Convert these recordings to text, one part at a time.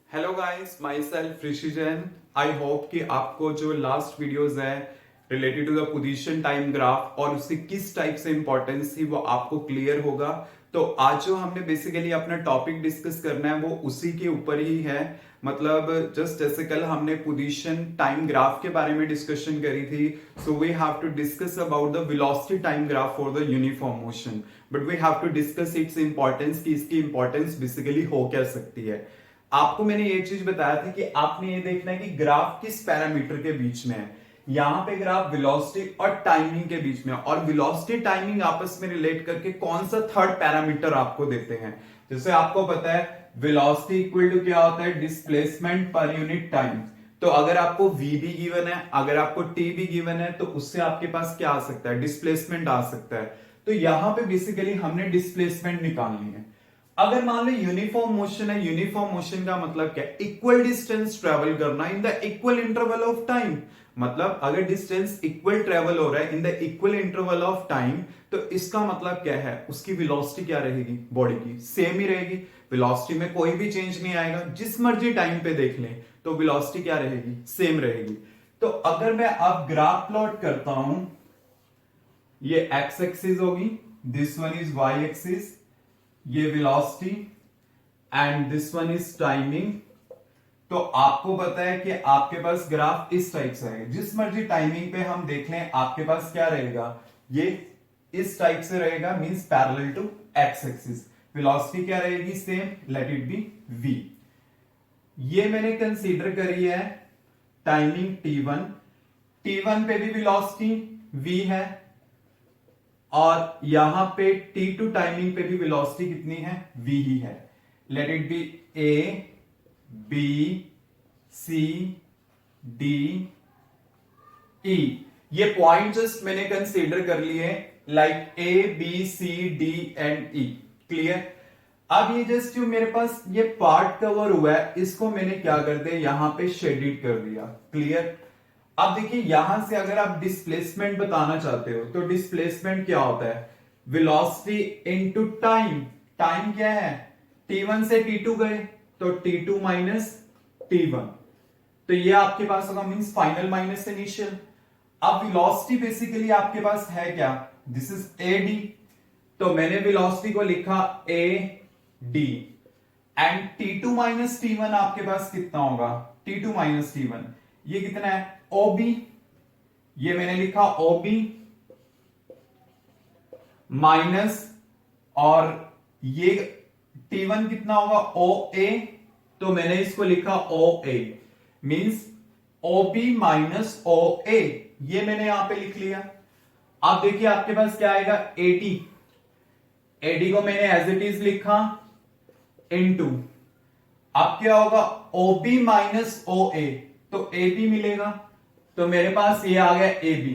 Hello guys, myself Rishi Jain. I hope कि आपको जो लास्ट वीडियोस है related to the position time graph और उसकी किस टाइप से इंपॉर्टेंस थी वो आपको क्लियर होगा। तो आज जो हमने बेसिकली अपना टॉपिक डिस्कस करना है वो उसी के ऊपर ही है। मतलब जस्ट जैसे कल हमने पोजीशन टाइम ग्राफ के बारे में डिस्कशन करी थी, so we have to discuss about the velocity time graph for the uniform motion, but we have to discuss its importance कि इसकी इंपॉर्टेंस बेसिकली हो क्या सकती है। आपको मैंने ये चीज बताया था कि आपने ये देखना है कि ग्राफ किस पैरामीटर के बीच में है। यहां पे ग्राफ वेलोसिटी और टाइमिंग के बीच में है, और वेलोसिटी टाइमिंग आपस में रिलेट करके कौन सा थर्ड पैरामीटर आपको देते हैं। जैसे आपको पता है वेलोसिटी इक्वल टू क्या होता है, डिस्प्लेसमेंट पर यूनिट टाइम। तो अगर आपको v भी गिवन है, अगर आपको t भी गिवन है, तो उससे आपके पास क्या आ सकता है, डिस्प्लेसमेंट आ सकता है। तो यहां पे बेसिकली हमने डिस्प्लेसमेंट निकालनी है। अगर मान लो यूनिफॉर्म मोशन है, यूनिफॉर्म मोशन का मतलब क्या, इक्वल डिस्टेंस ट्रेवल करना in the equal interval of time. मतलब अगर डिस्टेंस इक्वल ट्रेवल हो रहा है in the equal interval of time, तो इसका मतलब क्या है, उसकी वेलोसिटी क्या रहेगी, बॉडी की सेम ही रहेगी। वेलोसिटी में कोई भी चेंज नहीं आएगा, जिस मर्जी टाइम पे देख लें तो वेलोसिटी क्या रहेगी, सेम रहेगी। तो अगर मैं अब ग्राफ प्लॉट करता हूं, ये एक्स एक्सिस होगी, this one is Y axis, ये velocity and this one is timing. तो आपको पता है कि आपके पास ग्राफ इस टाइप से आएगा, जिस मर्जी टाइमिंग पे हम देख लें आपके पास क्या रहेगा, ये इस टाइप से रहेगा, means parallel to x axis. Velocity क्या रहेगी, same, let it be v। ये मैंने कंसीडर करी है टाइमिंग t1। t1 पे भी वेलोसिटी v है, और यहां पे t2 टाइमिंग पे भी वेलोसिटी कितनी है, v ही है। Late it B a b c d e। ये पॉइंट जस्ट मैंने कंसीडर कर लिए, like a b c d and e। Clear. अब ये जस्ट जो मेरे पास ये पार्ट कवर हुआ है, इसको मैंने क्या कर दिया, यहां पे शेडिड कर दिया। क्लियर। अब देखिए यहां से अगर आप डिस्प्लेसमेंट बताना चाहते हो तो डिस्प्लेसमेंट क्या होता है, वेलोसिटी इनटू टाइम। टाइम क्या है, t1 से t2 गए तो t2 माइनस t1, तो ये आपके पास होगा, मींस फाइनल माइनस इनिशियल। अब वेलोसिटी बेसिकली आपके पास है क्या, दिस इज ad। तो मैंने वेलोसिटी को लिखा ad and t2 minus t1 आपके पास कितना होगा, t2 माइनस t1 ये कितना है, OB। ये मैंने लिखा OB माइनस, और ये T1 कितना होगा, OA। तो मैंने इसको लिखा OA, means OB minus OA, ये मैंने यहां पे लिख लिया। अब देखिए आपके पास क्या आएगा, AD। AD को मैंने एज इट इज लिखा इनटू, अब क्या होगा, OB माइनस OA, तो AB मिलेगा। तो मेरे पास ये आ गया AB।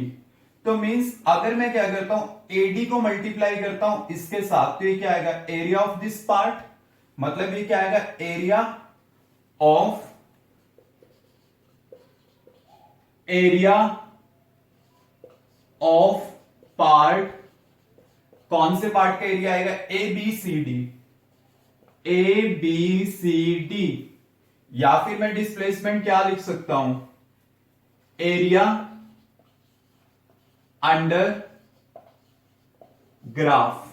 तो मींस अगर मैं क्या करता हूं, AD को मल्टीप्लाई करता हूं इसके साथ, तो ये क्या आएगा, एरिया ऑफ दिस पार्ट। मतलब ये क्या आएगा, एरिया ऑफ पार्ट। कौन से पार्ट का एरिया आएगा, ABCD। ABCD, या फिर मैं डिस्प्लेसमेंट क्या लिख सकता हूं, एरिया अंडर ग्राफ,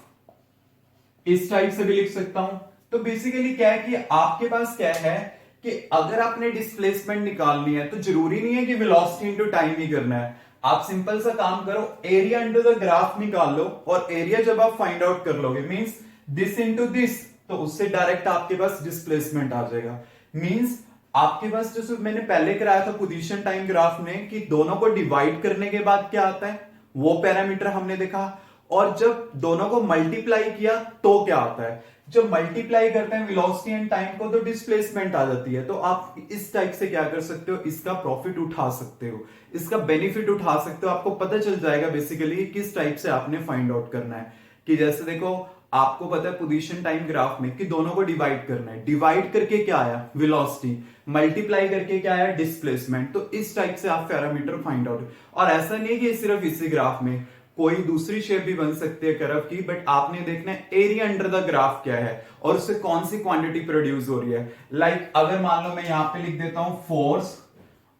इस टाइप से भी लिख सकता हूं। तो बेसिकली क्या है कि आपके पास क्या है कि अगर आपने डिस्प्लेसमेंट निकालनी है तो जरूरी नहीं है कि वेलोसिटी इनटू टाइम ही करना है। आप सिंपल सा काम करो, एरिया इंटू द ग्राफ निकाल लो, और एरिया जब आप फाइंड आउट कर लोगे, मींस दिस इंटू दिस, तो उससे डायरेक्ट आपके पास डिस्प्लेसमेंट आ जाएगा। मींस आपके पास जैसे मैंने पहले कराया था पोजीशन टाइम ग्राफ में, कि दोनों को डिवाइड करने के बाद क्या आता है, वो पैरामीटर हमने देखा, और जब दोनों को मल्टीप्लाई किया तो क्या आता है। जब मल्टीप्लाई करते हैं वेलोसिटी एंड टाइम को, तो डिस्प्लेसमेंट आ जाती है। तो आप इस टाइप से क्या कर सकते हो, इसका प्रॉफिट उठा सकते हो, इसका बेनिफिट उठा सकते हो। आपको पता चल जाएगा बेसिकली किस टाइप से आपने फाइंड आउट करना है। कि जैसे देखो आपको पता है पोजीशन टाइम ग्राफ में कि दोनों को डिवाइड करना है, डिवाइड करके क्या आया, वेलोसिटी, मल्टीप्लाई करके क्या आया, डिस्प्लेसमेंट। तो इस टाइप से आप पैरामीटर फाइंड आउट। और ऐसा नहीं कि सिर्फ इसी ग्राफ में, कोई दूसरी शेप भी बन सकती है कर्व की, बट आपने देखना है एरिया अंडर द ग्राफ क्या है और उससे कौन सी क्वांटिटी प्रोड्यूस हो रही है। लाइक अगर मान लो मैं यहां पे लिख देता हूं फोर्स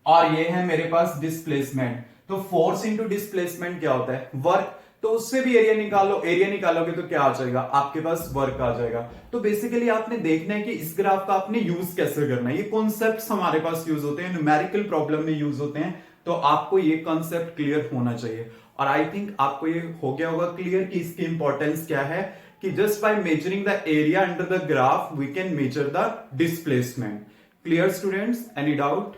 और ये है मेरे पास डिस्प्लेसमेंट, तो फोर्स इंटू डिस्प्लेसमेंट क्या होता है, वर्क। तो उससे भी एरिया निकालो, एरिया निकालोगे तो क्या आ जाएगा, आपके पास वर्क आ जाएगा। तो बेसिकली आपने देखना है कि इस ग्राफ का आपने यूज कैसे करना है। ये कॉन्सेप्ट्स हमारे पास यूज होते हैं, न्यूमेरिकल प्रॉब्लम में यूज होते हैं, तो आपको ये कॉन्सेप्ट क्लियर होना चाहिए। और आई थिंक आपको ये हो गया होगा क्लियर कि इसकी इंपॉर्टेंस क्या है, कि just by measuring the area under the graph we can measure the displacement. Clear students, any doubt?